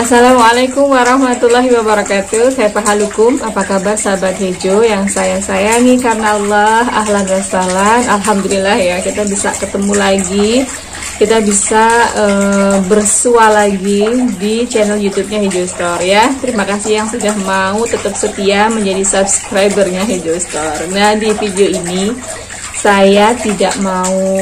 Assalamualaikum warahmatullahi wabarakatuh. Saya Pahalukum. Apa kabar sahabat hijau yang saya sayangi karena Allah? Ahlan wa sahlan. Alhamdulillah ya, kita bisa ketemu lagi. Kita bisa bersua lagi di channel YouTube-nya Hijau Store ya. Terima kasih yang sudah mau tetap setia menjadi subscribernya Hijau Store. Nah, di video ini saya tidak mau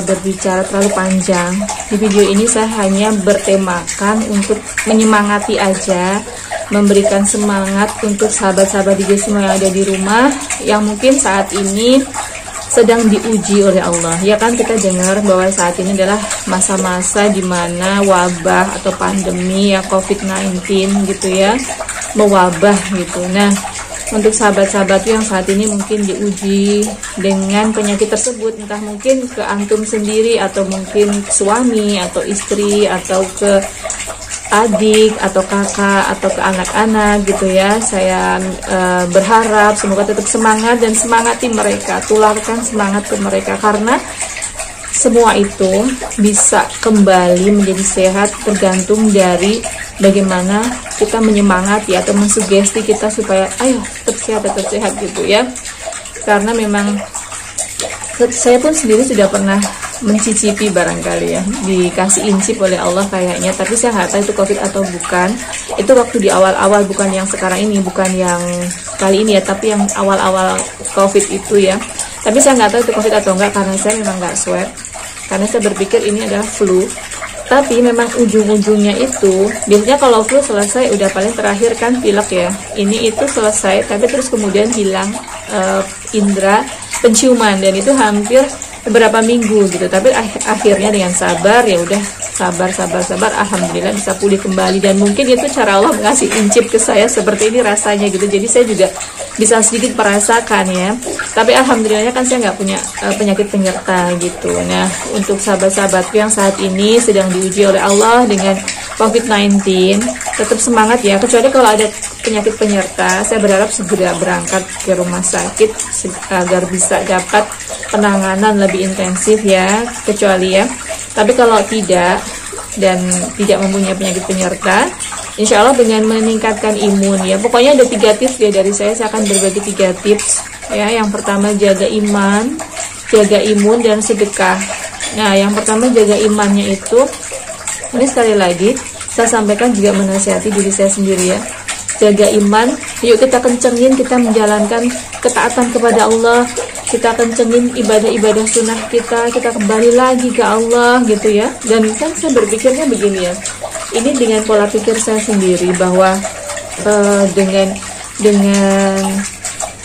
berbicara terlalu panjang. Di video ini saya hanya bertemakan untuk menyemangati aja, memberikan semangat untuk sahabat-sahabat DJ semua yang ada di rumah, yang mungkin saat ini sedang diuji oleh Allah. Ya kan, kita dengar bahwa saat ini adalah masa-masa dimana wabah atau pandemi ya COVID-19 gitu ya, mewabah gitu. Nah, untuk sahabat-sahabat yang saat ini mungkin diuji dengan penyakit tersebut, entah mungkin ke antum sendiri atau mungkin ke suami atau istri atau ke adik atau kakak atau ke anak-anak gitu ya. Saya berharap semoga tetap semangat dan semangati mereka, tularkan semangat ke mereka, karena semua itu bisa kembali menjadi sehat tergantung dari bagaimana kita menyemangati atau mensugesti kita supaya ayo tetap sehat gitu ya. Karena memang saya pun sendiri sudah pernah mencicipi barangkali ya, dikasih incip oleh Allah kayaknya, tapi saya nggak tahu itu COVID atau bukan. Itu waktu di awal-awal, bukan yang sekarang ini, bukan yang kali ini ya, tapi yang awal-awal COVID itu ya. Tapi saya nggak tahu itu COVID atau enggak, karena saya memang nggak swab, karena saya berpikir ini adalah flu. Tapi memang ujung-ujungnya itu biasanya kalau flu selesai udah paling terakhir kan pilek ya. Ini itu selesai tapi terus kemudian hilang indera penciuman, dan itu hampir beberapa minggu gitu. Tapi akhirnya dengan sabar ya udah sabar alhamdulillah bisa pulih kembali, dan mungkin itu cara Allah ngasih incip ke saya seperti ini rasanya gitu. Jadi saya juga bisa sedikit merasakan ya. Tapi alhamdulillahnya kan saya nggak punya penyakit penyerta gitu. Nah, untuk sahabat-sahabatku yang saat ini sedang diuji oleh Allah dengan COVID-19, tetap semangat ya. Kecuali kalau ada penyakit penyerta, saya berharap segera berangkat ke rumah sakit agar bisa dapat penanganan lebih intensif ya, kecuali ya. Tapi kalau tidak dan tidak mempunyai penyakit penyerta, insya Allah dengan meningkatkan imun ya. Pokoknya ada 3 tips ya dari saya akan berbagi 3 tips ya. Yang pertama jaga iman, jaga imun, dan sedekah. Nah, yang pertama jaga imannya itu, ini sekali lagi saya sampaikan juga menasihati diri saya sendiri ya. Jaga iman, yuk kita kencengin, kita menjalankan ketaatan kepada Allah, kita kencengin ibadah-ibadah sunnah kita kembali lagi ke Allah gitu ya. Dan kan saya berpikirnya begini ya, ini dengan pola pikir saya sendiri bahwa dengan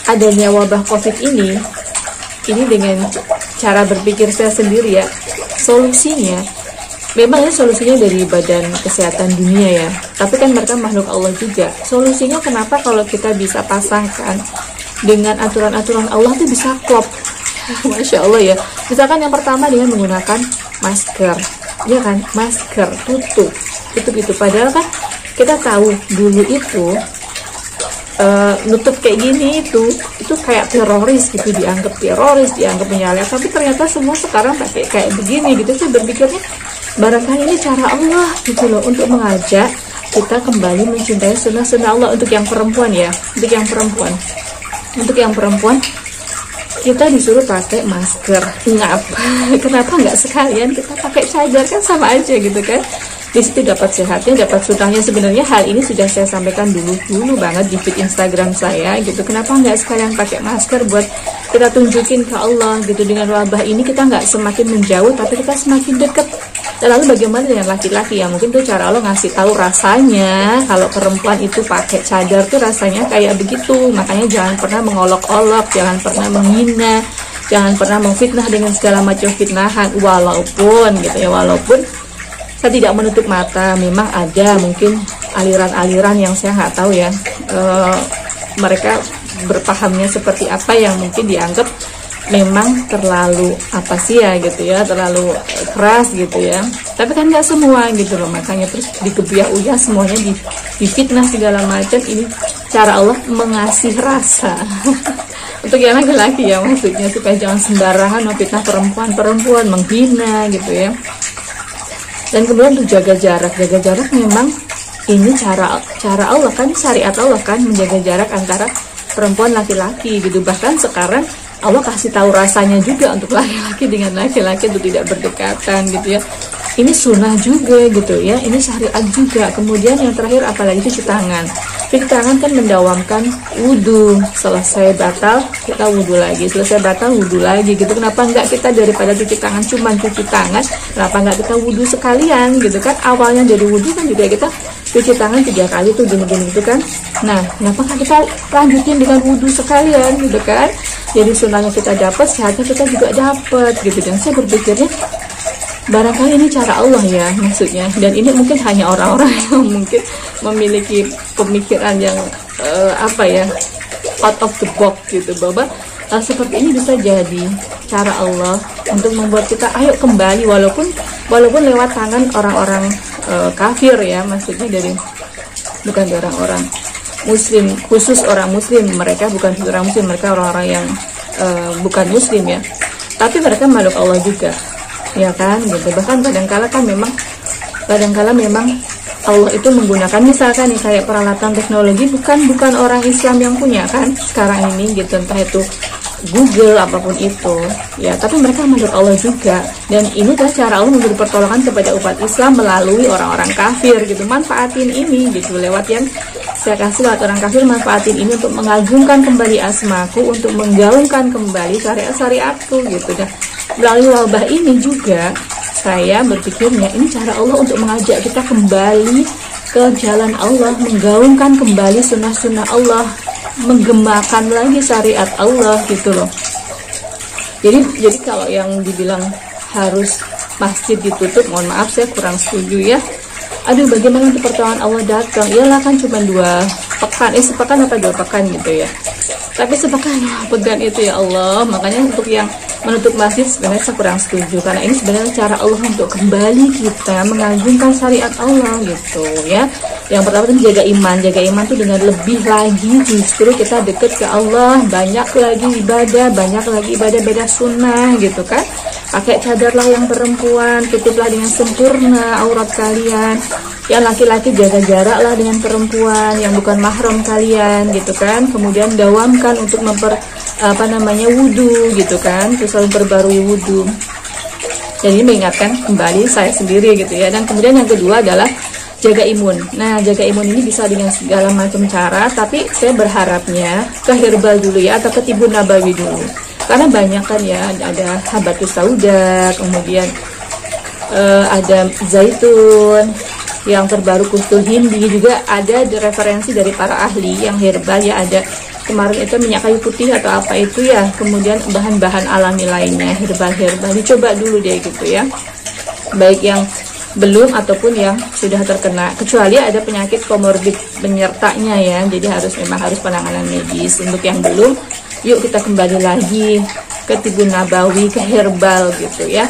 adanya wabah COVID ini dengan cara berpikir saya sendiri ya, solusinya memang ini solusinya dari Badan Kesehatan Dunia ya, tapi kan mereka makhluk Allah juga. Solusinya kenapa kalau kita bisa pasangkan dengan aturan-aturan Allah itu bisa klop. Masya Allah ya. Misalkan yang pertama dengan menggunakan masker, ya kan, masker tutup itu. Padahal kan kita tahu dulu itu nutup kayak gini itu kayak teroris gitu, dianggap teroris, dianggap menyalahkan. Tapi ternyata semua sekarang pakai kayak begini gitu. Saya berpikirnya barangkali ini cara Allah gitu loh, untuk mengajak kita kembali mencintai sunnah-sunnah Allah. Untuk yang perempuan ya, untuk yang perempuan kita disuruh pakai masker. Kenapa nggak sekalian kita pakai cadar, kan sama aja gitu kan. Di situ dapat sehatnya, dapat sunnahnya. Sebenarnya hal ini sudah saya sampaikan dulu banget di feed Instagram saya gitu. Kenapa nggak sekalian pakai masker buat kita tunjukin ke Allah gitu. Dengan wabah ini kita nggak semakin menjauh, tapi kita semakin dekat. Dan lalu bagaimana dengan laki-laki ya? Mungkin tuh cara Allah ngasih tahu rasanya kalau perempuan itu pakai cadar tuh rasanya kayak begitu. Makanya jangan pernah mengolok-olok, jangan pernah menghina, jangan pernah memfitnah dengan segala macam fitnahan. Walaupun saya tidak menutup mata, memang ada mungkin aliran-aliran yang saya nggak tahu ya, mereka berpahamnya seperti apa, yang mungkin dianggap memang terlalu apa sih ya gitu ya, terlalu keras gitu ya. Tapi kan nggak semua gitu loh, makanya terus dikebiah-uyah semuanya, difitnah segala macam. Ini cara Allah mengasih rasa untuk yang laki-laki ya, maksudnya supaya jangan sembarangan memfitnah perempuan, menghina gitu ya. Dan kemudian untuk jaga jarak memang ini cara Allah kan, syariat Allah kan, menjaga jarak antara perempuan laki-laki gitu. Bahkan sekarang Allah kasih tahu rasanya juga untuk laki-laki dengan laki-laki untuk tidak berdekatan gitu ya. Ini sunnah juga gitu ya, ini syariat juga. Kemudian yang terakhir apalagi cuci tangan. Cuci tangan kan mendawamkan wudhu. Selesai batal kita wudhu lagi, selesai batal wudhu lagi gitu. Kenapa enggak kita daripada cuci tangan cuman cuci tangan, kenapa enggak kita wudhu sekalian gitu kan? Awalnya dari wudhu kan juga kita cuci tangan 3 kali tuh gini-gini gitu kan. Nah, kenapa kan kita lanjutin dengan wudhu sekalian gitu kan? Jadi sunnahnya kita dapat, sehatnya kita juga dapat gitu. Dan saya berpikirnya barangkali ini cara Allah ya maksudnya. Dan ini mungkin hanya orang-orang yang mungkin memiliki pemikiran yang out of the box gitu, bahwa seperti ini bisa jadi cara Allah untuk membuat kita ayo kembali, walaupun lewat tangan orang-orang kafir ya, maksudnya bukan orang-orang muslim, khusus orang muslim, mereka bukan orang muslim, mereka orang-orang yang bukan muslim ya, tapi mereka makhluk Allah juga ya kan gitu. Bahkan kadangkala memang Allah itu menggunakan misalkan nih kayak peralatan teknologi bukan orang Islam yang punya kan sekarang ini gitu, entah itu Google apapun itu ya, tapi mereka makhluk Allah juga. Dan ini adalah cara Allah memberi pertolongan kepada umat Islam melalui orang-orang kafir gitu. Manfaatin ini gitu, lewat yang saya kasih lewat orang kafir, manfaatin ini untuk mengagungkan kembali asmaku, untuk menggaungkan kembali syariat-syariatku gitu. Dan melalui wabah ini juga saya berpikirnya ini cara Allah untuk mengajak kita kembali ke jalan Allah, menggaungkan kembali sunnah-sunnah Allah, menggemakan lagi syariat Allah gitu loh. Jadi kalau yang dibilang harus masjid ditutup, mohon maaf saya kurang setuju ya. Aduh, bagaimana nanti pertolongan Allah datang? Iyalah kan cuma 2 pekan, sepekan atau 2 pekan gitu ya. Tapi sepekan 2 pekan itu ya Allah. Makanya untuk yang menutup masjid sebenarnya saya kurang setuju, karena ini sebenarnya cara Allah untuk kembali kita mengagungkan syariat Allah gitu ya. Yang pertama itu jaga iman tuh dengan lebih lagi justru kita deket ke Allah, banyak lagi ibadah sunnah gitu kan. Pakai cadarlah yang perempuan, tutuplah dengan sempurna aurat kalian. Yang laki-laki jaga jaraklah dengan perempuan yang bukan mahram kalian gitu kan. Kemudian dawamkan untuk wudhu gitu kan, terus selalu perbarui wudhu. Jadi mengingatkan kembali saya sendiri gitu ya. Dan kemudian yang kedua adalah jaga imun. Nah, jaga imun ini bisa dengan segala macam cara, tapi saya berharapnya ke herbal dulu ya, atau ke tibun nabawi dulu. Karena banyak kan ya, ada habatus sauda, kemudian ada zaitun, yang terbaru kustul hindi, juga ada referensi dari para ahli yang herbal ya, ada kemarin itu minyak kayu putih atau apa itu ya, kemudian bahan-bahan alami lainnya, herbal dicoba dulu deh gitu ya, baik yang belum ataupun yang sudah terkena, kecuali ada penyakit komorbid penyertanya ya, jadi memang harus penanganan medis. Untuk yang belum, yuk kita kembali lagi ke tibun nabawi, ke herbal gitu ya,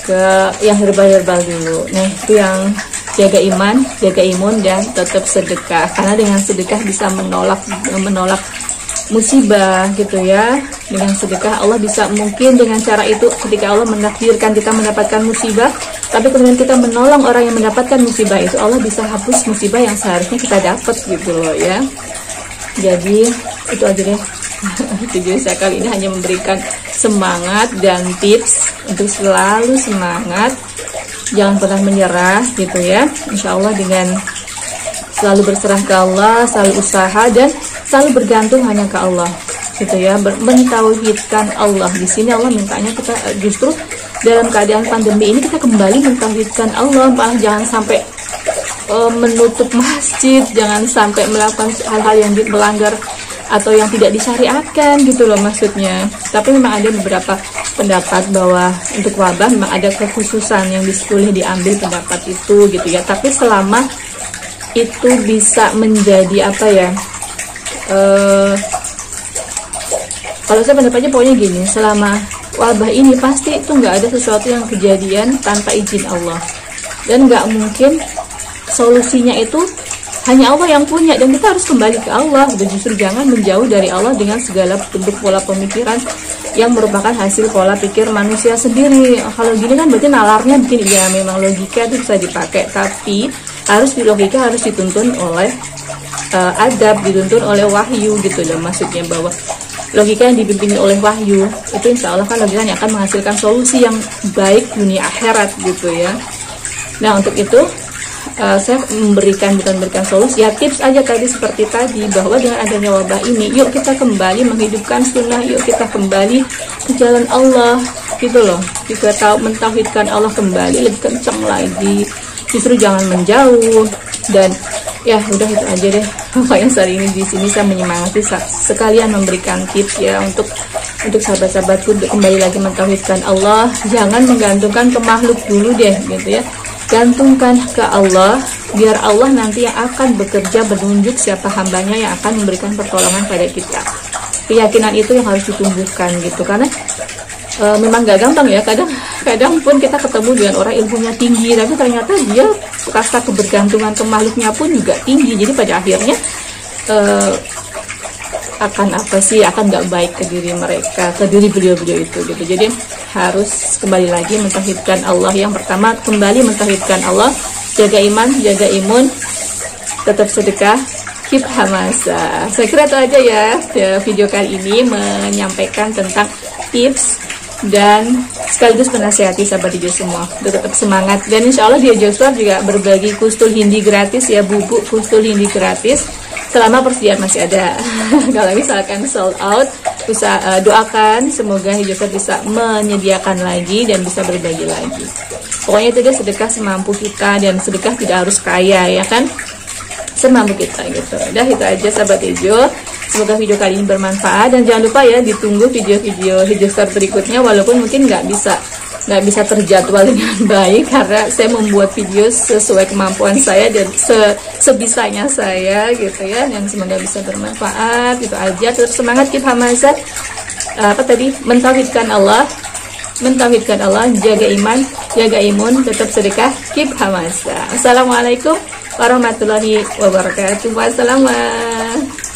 ke yang herbal dulu. Nah, itu yang jaga imun dan tetap sedekah, karena dengan sedekah bisa menolak musibah gitu ya. Dengan sedekah Allah bisa, mungkin dengan cara itu ketika Allah menakdirkan kita mendapatkan musibah, tapi kemudian kita menolong orang yang mendapatkan musibah itu, Allah bisa hapus musibah yang seharusnya kita dapat gitu loh ya. Jadi itu aja deh. Video saya kali ini hanya memberikan semangat dan tips untuk selalu semangat, jangan pernah menyerah gitu ya. Insya Allah dengan selalu berserah ke Allah, selalu usaha dan selalu bergantung hanya ke Allah gitu ya, mentauhidkan Allah. Di sini Allah mintanya kita justru dalam keadaan pandemi ini kita kembali mentauhidkan Allah, malah jangan sampai menutup masjid, jangan sampai melakukan hal-hal yang melanggar atau yang tidak disyariatkan gitu loh maksudnya. Tapi memang ada beberapa pendapat bahwa untuk wabah memang ada kekhususan yang boleh diambil pendapat itu gitu ya. Tapi selama itu bisa menjadi kalau saya pendapatnya pokoknya gini, selama wabah ini pasti itu nggak ada sesuatu yang kejadian tanpa izin Allah, dan nggak mungkin solusinya itu hanya Allah yang punya, dan kita harus kembali ke Allah. Dan justru jangan menjauh dari Allah dengan segala bentuk pola pemikiran yang merupakan hasil pola pikir manusia sendiri. Kalau gini kan berarti nalarnya bikin, ya memang logika itu bisa dipakai, tapi harus logika harus dituntun oleh adab, dituntun oleh wahyu gitu loh. Maksudnya bahwa logika yang dipimpin oleh wahyu itu insya Allah kan logika yang akan menghasilkan solusi yang baik dunia akhirat gitu ya. Nah untuk itu saya bukan memberikan solusi ya, tips aja tadi seperti tadi, bahwa dengan adanya wabah ini yuk kita kembali menghidupkan sunnah, yuk kita kembali ke jalan Allah gitu loh. Kita mentauhidkan Allah kembali lebih kencang lagi, justru jangan menjauh. Dan ya udah itu aja deh pokoknya hari ini di sini saya menyemangati sekalian memberikan tips ya untuk sahabat-sahabatku kembali lagi mentauhidkan Allah. Jangan menggantungkan ke makhluk dulu deh gitu ya, gantungkan ke Allah, biar Allah nanti yang akan bekerja menunjuk siapa hambanya yang akan memberikan pertolongan pada kita. Keyakinan itu yang harus ditumbuhkan gitu, karena memang gak gampang ya, kadang pun kita ketemu dengan orang ilmunya tinggi tapi ternyata dia rasa kebergantungan ke makhluknya pun juga tinggi. Jadi pada akhirnya akan gak baik ke diri mereka, ke diri beliau-beliau itu gitu. Jadi harus kembali lagi mentauhidkan Allah. Yang pertama kembali mentauhidkan Allah, jaga iman, jaga imun, tetap sedekah, keep hamasa. Saya kira itu aja ya video kali ini, menyampaikan tentang tips dan sekaligus menasihati sahabat Hijo semua tetap semangat. Dan insya Allah di Hijo Store juga berbagi kustul hindi gratis ya, bubuk kustul hindi gratis selama persediaan masih ada. Kalau misalkan sold out, doakan semoga Hijo Store bisa menyediakan lagi dan bisa berbagi lagi. Pokoknya itu dia, sedekah semampu kita, dan sedekah tidak harus kaya ya kan, semampu kita gitu. Udah itu aja sahabat Hijo. Semoga video kali ini bermanfaat, dan jangan lupa ya ditunggu video-video Hijo Store berikutnya, walaupun mungkin nggak bisa terjadwal dengan baik karena saya membuat video sesuai kemampuan saya dan sebisanya saya gitu ya, dan semoga bisa bermanfaat. Itu aja, tetap semangat, keep hamasa, mentauhidkan Allah, jaga iman, jaga imun, tetap sedekah, keep hamasa. Assalamualaikum warahmatullahi wabarakatuh. Wassalamualaikum.